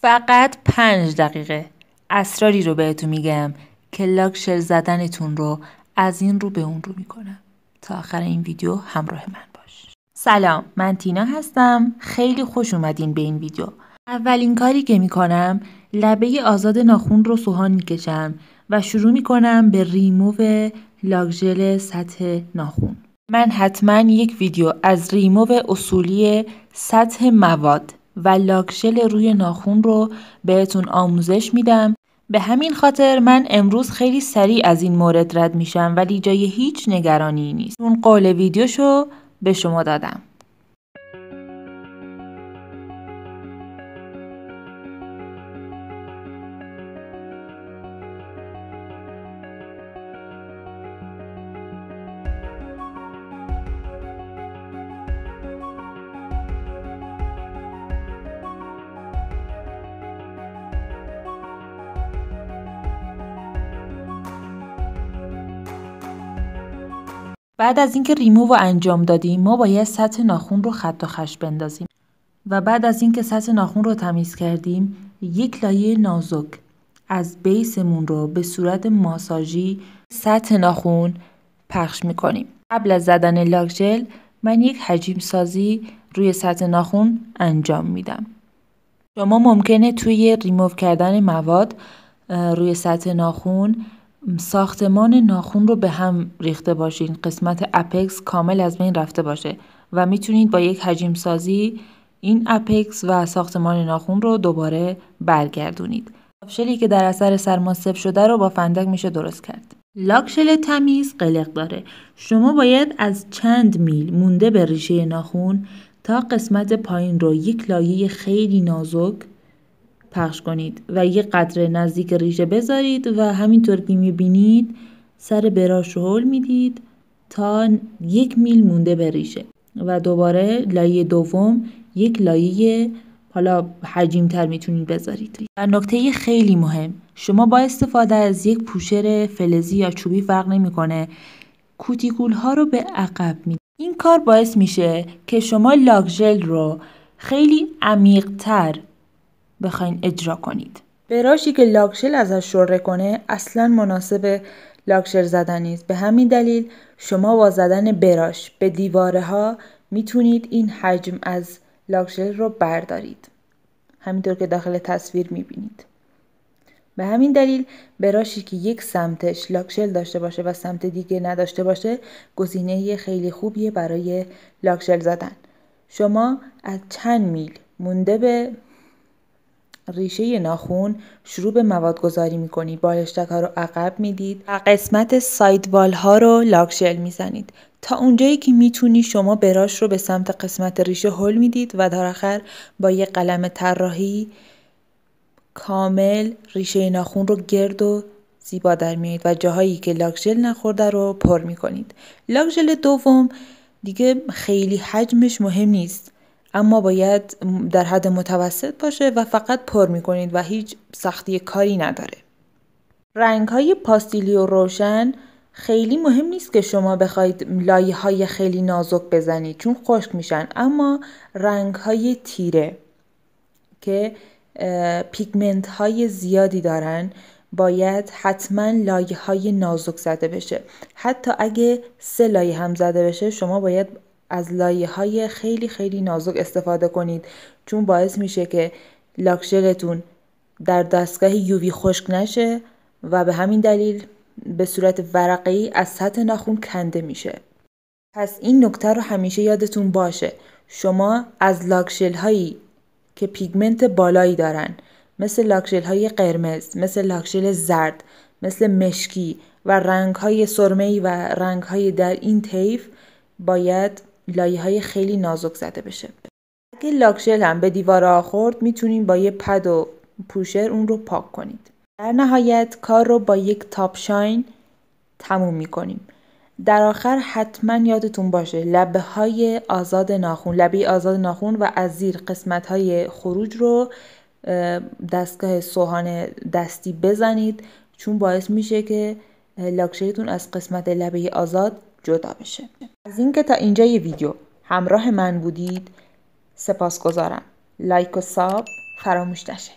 فقط 5 دقیقه اسراری رو بهتون میگم که لاکشل زدنتون رو از این رو به اون رو میکنم. تا آخر این ویدیو همراه من باش. سلام، من تینا هستم. خیلی خوش اومدین به این ویدیو. اولین کاری که میکنم لبه آزاد ناخن رو سوهان میکشم و شروع میکنم به ریموو لاکژل سطح ناخن. من حتما یک ویدیو از ریموو اصولی سطح مواد و لاکژل روی ناخن رو بهتون آموزش میدم. به همین خاطر من امروز خیلی سریع از این مورد رد میشم، ولی جای هیچ نگرانی نیست. اون قول ویدیوشو به شما دادم. بعد از اینکه ریموو رو انجام دادیم، ما باید سطح ناخن رو خط و خش بندازیم و بعد از اینکه سطح ناخن رو تمیز کردیم، یک لایه نازک از بیسمون رو به صورت ماساژی سطح ناخن پخش میکنیم. قبل از زدن لاکژل من یک حجم سازی روی سطح ناخن انجام میدم. شما ممکنه توی ریموو کردن مواد روی سطح ناخن ساختمان ناخن رو به هم ریخته باشین، قسمت اپکس کامل از بین رفته باشه و میتونید با یک حجم سازی این اپکس و ساختمان ناخن رو دوباره برگردونید. لاکژلی که در اثر سرما سفت شده رو با فندک میشه درست کرد. لاکژل تمیز قلق داره. شما باید از چند میل مونده به ریشه ناخن تا قسمت پایین رو یک لایه خیلی نازک پخش کنید و یک قطره نزدیک ریشه بذارید و همینطور که میبینید سر براش رو هل میدید تا 1 میل مونده به ریشه و دوباره لایه دوم یک لایه حالا حجیم تر میتونید بذارید. و نکته خیلی مهم، شما با استفاده از یک پوشر فلزی یا چوبی فرق نمیکنه، کوتیکول ها رو به عقب میدید. این کار باعث میشه که شما لاکژل رو خیلی عمیق تر بخواین اجرا کنید. براشی که لاکژل ازش شره کنه اصلا مناسب لاکژل زدن نیست. به همین دلیل شما با زدن براش به دیواره ها میتونید این حجم از لاکژل رو بردارید، همینطور که داخل تصویر میبینید. به همین دلیل براشی که یک سمتش لاکژل داشته باشه و سمت دیگه نداشته باشه گزینه خیلی خوبیه برای لاکژل زدن. شما از چند میل مونده به ریشه ناخن شروع به مواد گذاری میکنید. بالشتک ها رو عقب میدید و قسمت ساید وال ها رو لاکژل میزنید. تا اونجایی که میتونی شما براش رو به سمت قسمت ریشه هل میدید و در آخر با یک قلم طراحی کامل ریشه ناخن رو گرد و زیبا در میارید و جاهایی که لاکژل نخورده رو پر میکنید. لاکژل دوم دیگه خیلی حجمش مهم نیست، اما باید در حد متوسط باشه و فقط پر میکنید و هیچ سختی کاری نداره. رنگ های پاستیلی و روشن خیلی مهم نیست که شما بخواید لایه های خیلی نازک بزنید چون خشک میشن، اما رنگ های تیره که پیگمنت های زیادی دارن باید حتما لایه های نازک زده بشه. حتی اگه 3 لایه هم زده بشه شما باید از لایه های خیلی خیلی نازک استفاده کنید، چون باعث میشه که لاکژلتون در دستگاه یووی خشک نشه و به همین دلیل به صورت ورقه‌ای از سطح ناخن کنده میشه. پس این نکته رو همیشه یادتون باشه. شما از لاکژل هایی که پیگمنت بالایی دارن، مثل لاکژل های قرمز، مثل لاکژل زرد، مثل مشکی و رنگ های سرمه‌ای و رنگ های در این طیف، باید لایه های خیلی نازک زده بشه. اگه لاکژل هم به دیوار خورد میتونین با یه پد و پوشر اون رو پاک کنید. در نهایت کار رو با یک تاپ شاین تموم میکنیم. در آخر حتما یادتون باشه لبه های آزاد ناخن و از زیر قسمت های خروج رو دستگاه سوهان دستی بزنید، چون باعث میشه که لاکژلتون از قسمت لبه آزاد جدا بشه. از اینکه تا اینجای ویدیو همراه من بودید سپاسگزارم. لایک و ساب فراموش نشه.